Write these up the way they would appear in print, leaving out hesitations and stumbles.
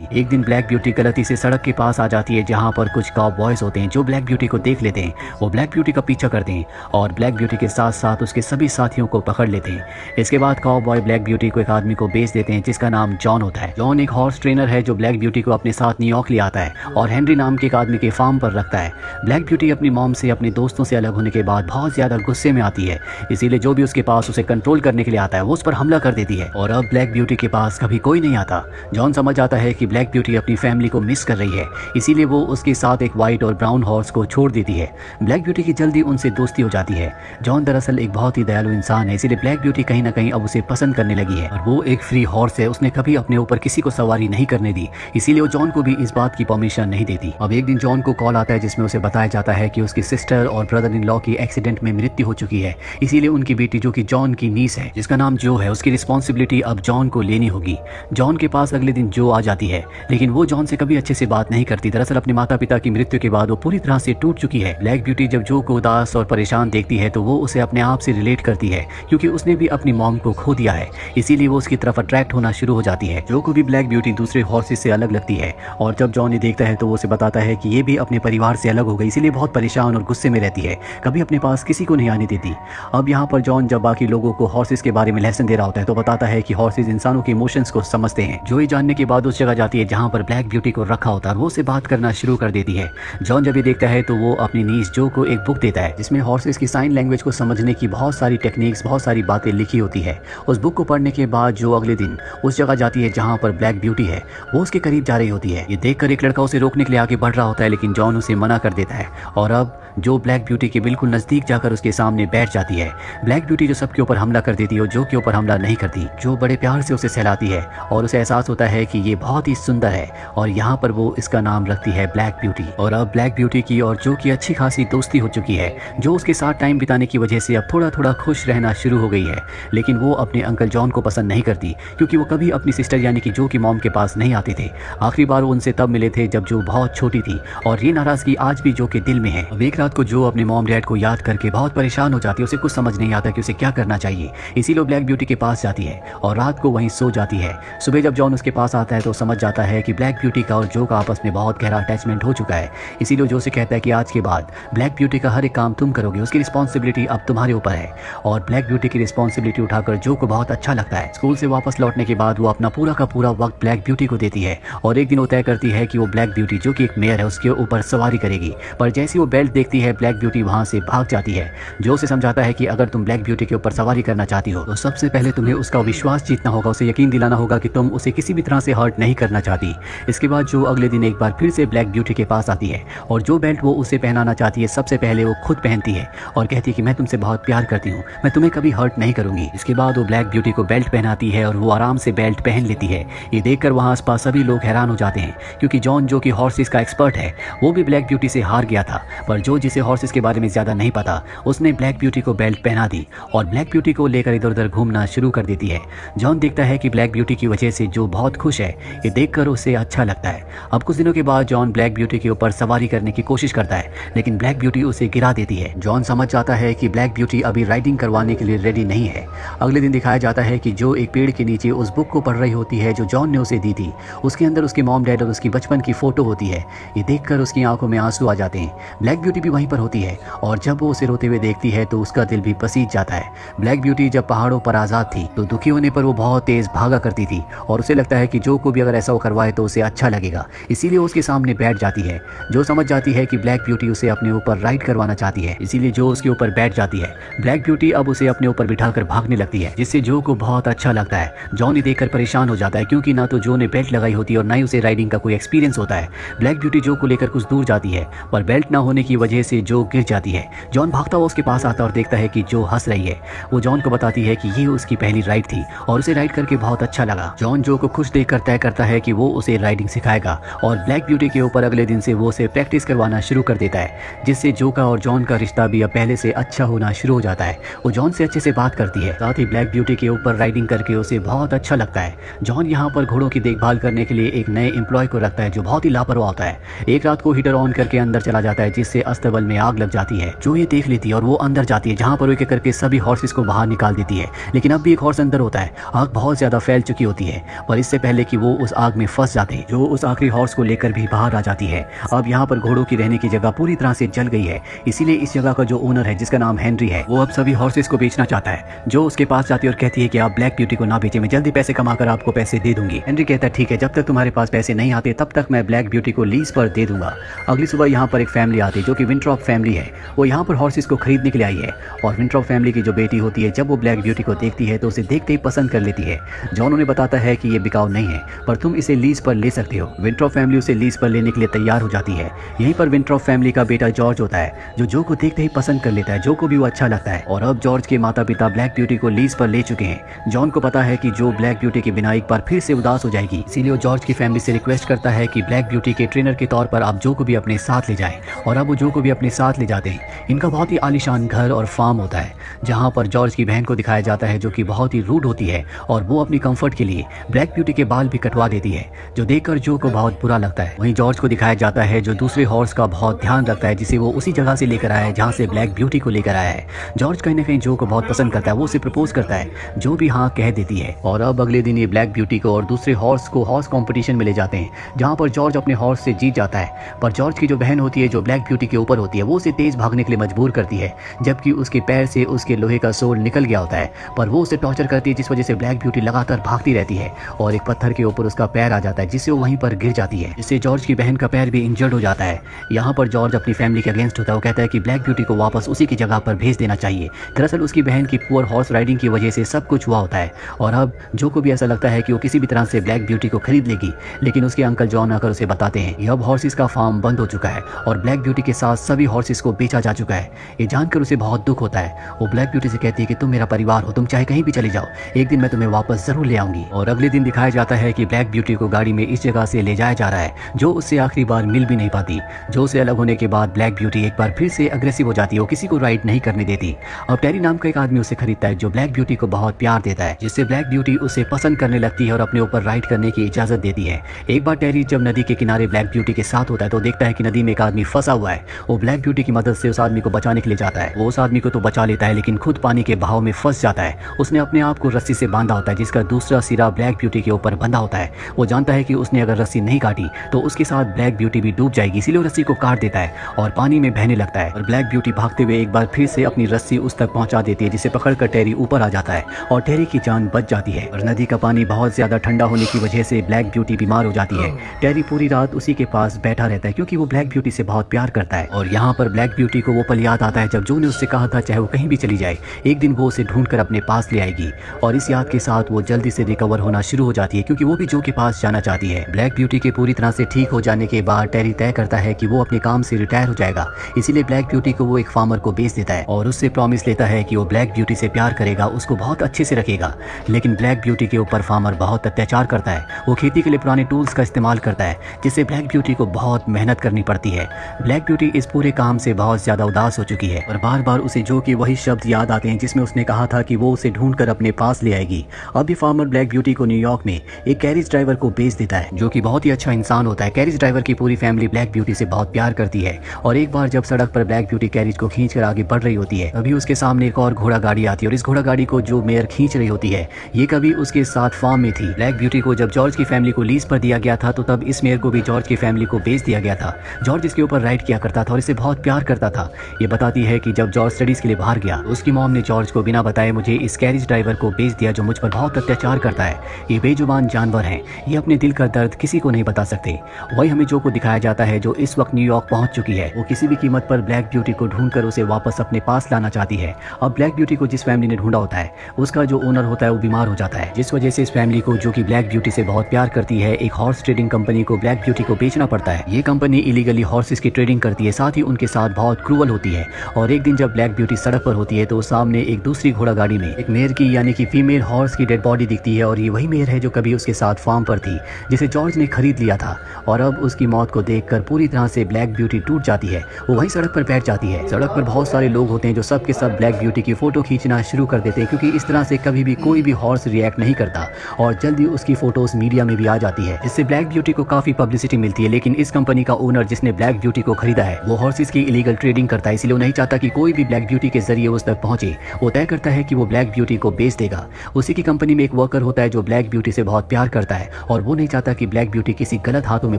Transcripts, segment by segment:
एक दिन black beauty गलती से सड़क के पास आ जाती है जहाँ पर कुछ काउबॉयज होते हैं जो ब्लैक ब्यूटी को देख लेते हैं। वो ब्लैक ब्यूटी का पीछा करते हैं और ब्लैक ब्यूटी के साथ साथ उसके सभी साथियों को पकड़ लेते हैं। इसके बाद काउबॉय ब्लैक ब्यूटी को एक आदमी को बेच देते हैं जिसका नाम जॉन होता है। जॉन एक हॉर्स ट्रेनर है जो ब्लैक ब्यूटी को अपने साथ न्यूयॉर्क ले आता है और हेनरी नाम के एक आदमी के फार्म पर रखता है। ब्लैक ब्यूटी अपनी मॉम से अपने दोस्तों से अलग होने के बाद बहुत ज्यादा गुस्से में आती है, इसीलिए जो भी उसके पास उसे कंट्रोल करने के लिए आता है वो उस पर हमला कर देती है और अब ब्लैक ब्यूटी के पास कभी कोई नहीं आता। जॉन समझ आता है कि ब्लैक ब्यूटी अपनी फैमिली को मिस कर रही है, इसीलिए वो उसके साथ एक व्हाइट और ब्राउन हॉर्स को छोड़ देती है। ब्लैक ब्यूटी की जल्दी उनसे दोस्ती हो जाती है। जॉन दरअसल एक बहुत ही दयालु इंसान है, इसीलिए ब्लैक ब्यूटी कहीं ना कहीं अब उसे पसंद करने लगी है और वो एक फ्री हॉर्स है, उसने कभी अपने ऊपर किसी को सवारी नहीं करने दी, इसीलिए वो जॉन को भी इस बात की परमिशन नहीं देती। अब एक दिन जॉन को कॉल आता है जिसमें उसे बताया जाता है कि उसकी सिस्टर और ब्रदर इन लॉ की एक्सीडेंट में मृत्यु हो चुकी है, इसीलिए उनकी बेटी जो कि जॉन की नीस है जिसका नाम जो है उसकी रिस्पॉन्सिबिलिटी अब जॉन को लेनी होगी। जॉन के पास अगले दिन जो आ जाती है, लेकिन वो जॉन से कभी अच्छे से बात नहीं करती। दरअसल अपने माता पिता की मृत्यु के बाद वो पूरी तरह से टूट चुकी है। ब्लैक ब्यूटी जब जो को उदास और परेशान देखती है तो वो उसे अपने आप से रिलेट करती है क्योंकि उसने भी अपनी मॉम को खो दिया है, इसीलिए वो उसकी तरफ अट्रैक्ट होना शुरू हो जाती है। जो को भी ब्लैक ब्यूटी दूसरे हॉर्सेस से अलग लगती है और जब जॉन ये देखता है तो वो उसे बताता है कि ये भी अपने परिवार से अलग हो गई, इसीलिए बहुत परेशान और गुस्से में रहती है, कभी अपने पास किसी को नहीं आने देती। अब यहाँ पर जॉन जब बाकी लोगों को हॉर्सेस के बारे में लेसन दे रहा होता है तो बताता है कि हॉर्सेस इंसानों के इमोशंस को समझते हैं। जो ये जानने के बाद उस जगह जाती है जहाँ पर ब्लैक ब्यूटी को रखा होता है और वो उसे बात करना शुरू कर देती है। जॉन जब ये देखता है तो वो अपनी नीस जो को एक बुक देता है जिसमें हॉर्सेस की साइन लैंग्वेज को समझने की बहुत सारी टेक्निक्स, बहुत सारी बातें लिखी होती है। उस बुक को पढ़ने के बाद जो अगले दिन उस जगह जाती है जहाँ पर ब्लैक ब्यूटी है, वो उसके करीब जा रही होती है। ये देखकर एक लड़का उसे रोकने के लिए आगे बढ़ रहा होता है, लेकिन जॉन उसे मना कर देता है और अब जो ब्लैक ब्यूटी के बिल्कुल नजदीक जाकर उसके सामने बैठ जाती है। ब्लैक ब्यूटी जो सबके ऊपर हमला कर देती है और जो के ऊपर हमला नहीं करती, जो बड़े प्यार से उसे सहलाती है और उसे एहसास होता है कि ये बहुत ही सुंदर है और यहाँ पर वो इसका नाम रखती है ब्लैक ब्यूटी। और अब ब्लैक ब्यूटी की और जो की अच्छी खासी दोस्ती हो चुकी है। जो उसके साथ टाइम बिताने की वजह से अब थोड़ा थोड़ा खुश रहना शुरू हो गई है, लेकिन वो अपने अंकल जॉन को पसंद नहीं करती क्योंकि वो कभी अपनी सिस्टर यानी कि जो की मॉम के पास नहीं आते थे। आखिरी बार वो उनसे तब मिले थे जब जो बहुत छोटी थी और ये नाराजगी आज भी जो के दिल में है। अब एक रात को जो अपने मॉम डैड को याद करके बहुत परेशान हो जाती है, उसे कुछ समझ नहीं आता कि उसे क्या करना चाहिए, इसीलिए ब्लैक ब्यूटी के पास जाती है और रात को वहीं सो जाती है। सुबह जब जॉन उसके पास आता है तो समझ जाता है कि ब्लैक ब्यूटी का और जो का आपस में बहुत गहरा अटैचमेंट हो चुका है, इसीलिए जो से कहता है कि आज के बाद ब्लैक ब्यूटी का हर एक काम तुम करोगे, उसकी रिस्पॉन्सिबिलिटी अब तुम्हारे ऊपर है। और ब्लैक ब्यूटी की रिस्पॉन्सिबिलिटी उठाकर जो को बहुत अच्छा लगता है। स्कूल से वापस लौटने के बाद वो अपना पूरा का पूरा वक्त ब्लैक ब्यूटी को देती है और एक दिन वो तय करती है कि वो ब्लैक ब्यूटी जो कि एक मेयर है उसके ऊपर सवारी करेगी। पर जैसे वो बेल्ट देखती है ब्लैक ब्यूटी वहां से भाग जाती है। जो उसे समझाता है कि अगर तुम ब्लैक ब्यूटी के ऊपर सवारी करना चाहती हो तो सबसे पहले तुम्हें उसका विश्वास जीतना होगा, उसे यकीन दिलाना होगा कि तुम उसे किसी भी तरह से हर्ट नहीं करना चाहती। इसके बाद जो अगले दिन एक बार फिर से ब्लैक ब्यूटी के पास आती है और जो बेल्ट वो उसे पहनाना चाहती है सबसे पहले वो खुद पहनती है और कहती है कि मैं तुमसे बहुत प्यार करती हूँ, मैं तुम्हें कभी हर्ट नहीं करूंगी। इसके बाद वो ब्लैक ब्यूटी को बेल्ट पहनाती है और वो आराम से बेल्ट पहन लेती है। ये देखकर वहाँ आसपास सभी लोग हैरान हो जाते हैं क्योंकि जॉन जो कि हॉर्सेस का एक्सपर्ट है वो भी ब्लैक ब्यूटी से हार गया था, पर जो जिसे हॉर्सेस के बारे में ज्यादा नहीं पता उसने ब्लैक ब्यूटी को बेल्ट पहना दी और ब्लैक ब्यूटी को लेकर इधर उधर घूमना शुरू कर देती है। जॉन देखता है कि ब्लैक ब्यूटी की वजह से जो बहुत खुश है, ये देखकर उसे अच्छा लगता है। अब कुछ दिनों के बाद जॉन ब्लैक ब्यूटी के ऊपर सवारी करने की कोशिश करता है, लेकिन ब्लैक ब्यूटी उसे गिरा देती है। जॉन समझ जाता है कि ब्लैक ब्यूटी अभी राइडिंग करवाने के लिए रेडी नहीं है। अगले दिन दिखाया जाता है कि जो एक पेड़ के नीचे उस बुक को पढ़ रही होती है जो जॉन ने उसे दी थी। उसके अंदर उसके मॉम डैड और उसकी बचपन की फोटो होती है। ये देखकर उसकी आंखों में आंसू आ जाते हैं। ब्लैक ब्यूटी भी वहीं पर होती है और जब वो उसे रोते हुए देखती है तो उसका दिल भी पसीज जाता है। ब्लैक ब्यूटी जब पहाड़ों पर आजाद थी तो दुखी होने पर वो बहुत तेज भागा करती थी और उसे लगता है कि जो को भी अगर ऐसा वो करवाए तो उसे अच्छा लगेगा, इसीलिए उसके सामने बैठ जाती है। जो समझ जाती है कि ब्लैक ब्यूटी उसे अपने ऊपर राइड करवाना चाहती है, इसीलिए जो उसके ऊपर बैठ जाती है। ब्लैक ब्यूटी अब उसे अपने ऊपर बिठाकर भागने लगती है जिससे जो को बहुत अच्छा लगता है। जॉन ये देखकर परेशान हो जाता है क्योंकि ना तो जो ने बेल्ट लगाई होती है और ना ही उसे राइडिंग का कोई एक्सपीरियंस होता है। ब्लैक ब्यूटी जो को लेकर कुछ दूर जाती है पर बेल्ट ना होने की वजह से जो गिर जाती है। जॉन भागता हुआ उसके पास आता और देखता है कि जो हंस रही है। वो जॉन को बताती है कि ये उसकी पहली राइड थी और उसे राइड करके बहुत अच्छा लगा। जॉन जो को खुश देखकर तय करता है कि वो उसे राइडिंग सिखाएगा और ब्लैक ब्यूटी के ऊपर अगले दिन से वो उसे प्रैक्टिस करवाना शुरू कर देता है, जिससे जो का और जॉन का रिश्ता भी अब पहले से अच्छा होना शुरू हो जाता है। वो जॉन से अच्छे से बात करती है, साथ ही ब्लैक ब्यूटी के ऊपर राइडिंग करके उसे बहुत अच्छा लगता है। जॉन यहाँ पर घोड़ों की देखभाल करने के लिए एक नए एम्प्लॉय को रखता है जो बहुत ही लापरवाह होता है। एक रात को हीटर ऑन करके अंदर चला जाता है जिससे अस्तबल में आग लग जाती है। जो ये देख लेती है और वो अंदर जाती है जहाँ पर एक एक करके सभी हॉर्सेस को बाहर निकाल देती है, लेकिन अब भी एक हॉर्स अंदर होता है। आग बहुत ज्यादा फैल चुकी होती है, पर इससे पहले कि वो उस आग आग में फंस जाते हैं, जो उस आखिरी हॉर्स को लेकर भी बाहर आ जाती है। अब यहाँ पर घोड़ों की रहने की जगह पूरी तरह से जल गई है, इसीलिए इस जगह का जो ओनर है जिसका नाम हेनरी है, वो अब सभी हॉर्सेस को बेचना चाहता है। जो उसके पास जाती है और कहती है कि आप ब्लैक ब्यूटी को ना बेचे, मैं जल्दी पैसे कमाकर आपको पैसे दे दूंगी। हेनरी कहता है ठीक है, जब तक तुम्हारे पास पैसे नहीं आते तब तक मैं ब्लैक ब्यूटी को लीज पर दे दूंगा। अगली सुबह यहाँ पर एक फैमिली आती है जो कि विंट्रॉप फैमिली है। वो यहाँ पर हॉर्सेस को खरीदने के लिए आई है और विंट्रॉप फैमिली की जो बेटी होती है, जब वो ब्लैक ब्यूटी को देखती है तो उसे देखते ही पसंद कर लेती है। जॉन उन्हें बताता है कि ये बिकाऊ नहीं है, पर तुम इसे लीज पर ले सकते हो। विंट्रॉप फैमिली उसे लीज पर लेने के लिए तैयार हो जाती है। यहीं पर विंट्रॉप फैमिली का बेटा जॉर्ज होता है, जो को देखते ही पसंद कर लेता है। जो को भी वो अच्छा लगता है और अब जॉर्ज के माता पिता ब्लैक ब्यूटी को लीज पर ले चुके हैं। जॉन को पता है कि जो ब्लैक ब्यूटी के बिना एक बार फिर से उदास हो जाएगी, इसीलिए वो जॉर्ज की फैमिली से रिक्वेस्ट करता है कि ब्लैक ब्यूटी के ट्रेनर के तौर पर आप जो को भी अपने साथ ले जाएं। और अब वो जो को भी अपने साथ ले जाते हैं। इनका बहुत ही आलीशान घर और फार्म होता है, जहाँ पर जॉर्ज की बहन को दिखाया जाता है जो कि बहुत ही रूड होती है और वो अपनी कंफर्ट के लिए ब्लैक ब्यूटी के बाल भी कटवा देती है, जो देखकर जो को बहुत बुरा लगता है। वहीं जॉर्ज को दिखाया जाता है जो दूसरे हॉर्स का बहुत ध्यान रखता है, जिसे वो उसी जगह से लेकर आया है जहाँ से ब्लैक ब्यूटी को लेकर आया है। जॉर्ज कहीं ना कहीं जो को बहुत पसंद करता है, वो उसे प्रपोज करता है, जो भी हाँ कह देती है। और अब अगले दिन ये ब्लैक ब्यूटी को और दूसरे हॉर्स को हॉर्स कंपटीशन में ले जाते हैं, जहाँ पर जॉर्ज अपने हॉर्स से जीत जाता है। पर जॉर्ज की जो बहन होती है, जो ब्लैक ब्यूटी के ऊपर होती है, वो उसे तेज भागने के लिए मजबूर करती है, जबकि उसके पैर से उसके लोहे का सोल निकल गया होता है। पर वो उसे टॉर्चर करती है, जिस वजह से ब्लैक ब्यूटी लगातार भागती रहती है और एक पत्थर के ऊपर उसका पैर आ जाता है, जिससे वो वहीं पर गिर जाती है, जिससे जॉर्ज की बहन का पैर भी इंजर्ड हो जाता है। यहाँ पर जॉर्ज अपनी फैमिली के अगेंस्ट होता है। वो कहता है कि ब्लैक ब्यूटी को वापस उसी की जगह पर भेज देना चाहिए। दरअसल उसकी बहन की पुअर हॉर्स राइडिंग की वजह से सब कुछ हुआ होता है और अब जो को भी ऐसा लगता है कि वो किसी भी तरह से ब्लैक ब्यूटी को खरीद लेगी, लेकिन उसके अंकल जॉन आकर उसे बताते हैं कि अब हॉर्सेस का फार्म बंद हो चुका है और ब्लैक ब्यूटी के साथ सभी हॉर्सेस को बेचा जा चुका है। ये जानकर उसे बहुत दुख होता है। वो ब्लैक ब्यूटी से कहती है कि तुम मेरा परिवार हो, तुम चाहे कहीं भी चले जाओ, एक दिन मैं तुम्हें वापस जरूर ले आऊंगी। और अगले दिन दिखाया जाता है कि ब्लैक ब्यूटी को गाड़ी में इस जगह से ले जाया जा रहा है, जो उससे आखिरी बार मिल भी नहीं पाती। जो से अलग होने के बाद ब्लैक ब्यूटी एक बार फिर से अग्रेसिव हो जाती है, वो किसी को राइड नहीं करने देती। अब टेरी नाम का एक आदमी उसे खरीदता है, जो ब्लैक ब्यूटी को बहुत प्यार देता है, जिससे ब्लैक ब्यूटी उसे पसंद करने लगती है और अपने ऊपर राइड करने की इजाजत देती है। एक बार टेरी जब नदी के किनारे ब्लैक ब्यूटी के साथ होता है तो देखता है कि नदी में एक आदमी फंसा हुआ है। वो ब्लैक ब्यूटी की मदद से उस आदमी को बचाने के लिए जाता है। वो उस आदमी को तो बचा लेता है, लेकिन खुद पानी के बहाव में फंस जाता है। उसने अपने आप को रस्सी से बांधा होता है, जिसका दूसरा सिरा ब्लैक ब्यूटी के ऊपर बंधा होता है। वो जानता है कि उसने अगर रस्सी नहीं काटी तो उसके साथ ब्लैक ब्यूटी भी डूब जाएगी, इसीलिए रस्सी को काट देता है और पानी में बहने लगता है। और ब्लैक ब्यूटी भागते हुए एक बार फिर से अपनी रस्सी उस तक पहुंचा देती है, जिसे पकड़कर टेरी ऊपर आ जाता है और टेरी की जान बच जाती है। और नदी का पानी बहुत ज्यादा ठंडा होने की वजह से ब्लैक ब्यूटी बीमार हो जाती है। टेरी पूरी रात उसी के पास बैठा रहता है, क्योंकि वो ब्लैक ब्यूटी से बहुत प्यार करता है। और यहाँ पर ब्लैक ब्यूटी को वो पल याद आता है जब जो ने उससे कहा था चाहे वो कहीं भी चली जाए, एक दिन वो उसे ढूंढकर अपने पास ले आएगी। और इस याद के साथ वो जल्दी से रिकवर होना शुरू हो जाती है, क्योंकि वो भी जो के पास जाना चाहती है। ब्लैक ब्यूटी के पूरी तरह से ठीक हो जाने के बाद टेरी तय करता है कि वो अपने काम से रिटायर हो जाएगा, इसीलिए ब्लैक ब्यूटी को वो एक फार्मर को बेच देता है और उससे प्रॉमिस लेता है कि वो ब्लैक ब्यूटी से प्यार करेगा, उसको बहुत अच्छे से रखेगा। लेकिन ब्लैक ब्यूटी के ऊपर फार्मर बहुत अत्याचार करता है। वो खेती के लिए पुराने टूल्स का इस्तेमाल करता है, जिससे ब्लैक ब्यूटी को बहुत मेहनत करनी पड़ती है। ब्लैक ब्यूटी इस पूरे काम से बहुत ज्यादा उदास हो चुकी है और बार बार उसे जो कि वही शब्द याद आते हैं जिसमें उसने कहा था कि वो उसे ढूंढकर अपने पास ले आएगी। अब ये फार्मर ब्लैक ब्यूटी को न्यूयॉर्क में एक कैरेज ड्राइवर को बेच देता है, जो कि बहुत ही अच्छा इंसान होता है। कैरेज ड्राइवर की पूरी फैमिली ब्लैक ब्यूटी से बहुत प्यार करती है और एक बार जब सड़क पर ब्लैक ब्यूटी कैरेज को खींचकर आगे बढ़ रही होती है, तभी उसके सामने एक और घोड़ा गाड़ी आती है और इस घोड़ा गाड़ी को जो मेयर खींच रही होती है, ये कभी उसके साथ फार्म में थी। ब्लैक ब्यूटी को जब जॉर्ज की फैमिली को लीज पर दिया गया था, तो तब इस मेयर को भी जॉर्ज की फैमिली को बेच दिया गया था। जॉर्ज इसके ऊपर राइड किया करता था और इसे बहुत प्यार करता था। ये बताती है कि जब जॉर्ज स्टडीज के लिए बाहर गया, उसकी मॉम ने जॉर्ज को बिना बताए मुझे इस कैरेज ड्राइवर को बेच दिया, जो मुझ पर बहुत अत्याचार करता है। ये बेजुबान जानवर हैं, ये अपने दिल का दर्द किसी को नहीं बता सकते। वही हमें जो को दिखाया जाता है, जो इस वक्त न्यूयॉर्क पहुंच चुकी है। वो किसी भी कीमत पर ब्लैक ब्यूटी को ढूंढकर उसे वापस अपने पास लाना चाहती है। अब ब्लैक ब्यूटी को जिस फैमिली ने ढूंढा होता है, उसका जो ओनर होता है वो बीमार हो जाता है, जिस वजह से इस फैमिली को, जो कि ब्लैक ब्यूटी से बहुत प्यार करती है, एक हॉर्स ट्रेडिंग कंपनी को ब्लैक ब्यूटी को बेचना पड़ता है। ये कंपनी इलीगली हॉर्सेस की ट्रेडिंग करती है, साथ ही उनके साथ बहुत क्रूअल होती है। और एक दिन जब ब्लैक ब्यूटी सड़क पर होती है, तो सामने एक दूसरी घोड़ा गाड़ी में एक मेयर की, यानी कि फीमेल हॉर्स की डेड बॉडी दिखती है। और ये वही मेयर है जो कभी उसके साथ फार्म पर थी, जिसे जॉर्ज ने खरीद लिया था। और अब उसकी मौत को देखकर पूरी तरह से ब्लैक ब्यूटी टूट जाती है। वो वही सड़क पर बैठ जाती है। सड़क पर बहुत सारे लोग होते हैं जो सब के सब ब्लैक ब्यूटी की फोटो खींचना शुरू कर देते हैं, क्योंकि इस तरह से कभी भी कोई भी हॉर्स रिएक्ट नहीं करता और जल्दी उसकी फोटोज मीडिया में भी आ जाती है, जिससे ब्लैक ब्यूटी को काफी पब्लिसिटी मिलती है। लेकिन इस कंपनी का ओनर, जिसने ब्लैक ब्यूटी को खरीदा है, वो हॉर्सेस की इलीगल ट्रेडिंग करता है, इसलिए वो नहीं चाहता कि कोई भी ब्लैक ब्यूटी के जरिए उस तक पहुंचे। वो तय करता है कि वो ब्लैक ब्यूटी को बेच देगा। उसी की कंपनी में एक वर्कर होता है जो ब्लैक ब्यूटी से बहुत प्यार करता है और वो नहीं चाहता कि ब्लैक ब्यूटी किसी गलत हाथों में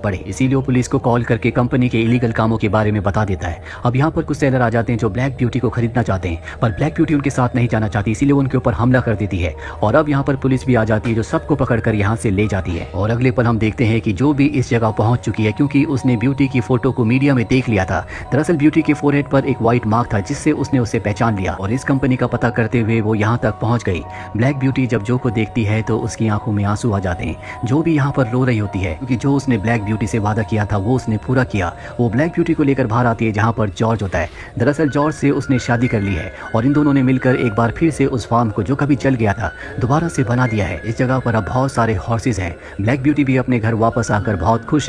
पड़े, इसीलिए वो पुलिस को कॉल करके कंपनी के इलीगल कामों के बारे में बता देता है। अब यहाँ पर कुछ सेलर आ जाते हैं जो ब्लैक ब्यूटी को खरीदना चाहते हैं, पर ब्लैक ब्यूटी उनके साथ नहीं जाना चाहती, इसीलिए वो उनके ऊपर हमला कर देती है। और अब यहाँ पर पुलिस भी आ जाती है जो सबको पकड़कर यहाँ से ले जाती है। और अगले पल हम देखते हैं कि जो भी इस जगह पहुंच चुकी है, क्योंकि उसने ब्यूटी की फोटो को मीडिया में देख लिया था। दरअसल ब्यूटी के फोरहेड पर एक व्हाइट मार्क था जिससे उसने उसे पहचान लिया और इस कंपनी का पता करते हुए वो यहाँ तक पहुंच गई। ब्लैक ब्यूटी जब जो को देखती है तो उसकी आंखों में आंसू आ जाते हैं। जो भी यहाँ पर रो रही होती है क्योंकि जो उसने ब्लैक ब्यूटी से वादा किया था वो उसने पूरा किया। वो ब्लैक ब्यूटी को लेकर बाहर आती है जहाँ पर जॉर्ज होता है। दरअसल जॉर्ज से उसने शादी कर ली है और इन दोनों ने मिलकर एक बार फिर से उस फार्म को जो कभी जल गया था दोबारा से बना दिया है। इस जगह पर अब बहुत सारे हॉर्सेस हैं। ब्लैक ब्यूटी भी अपने घर वापस आकर बहुत खुश है।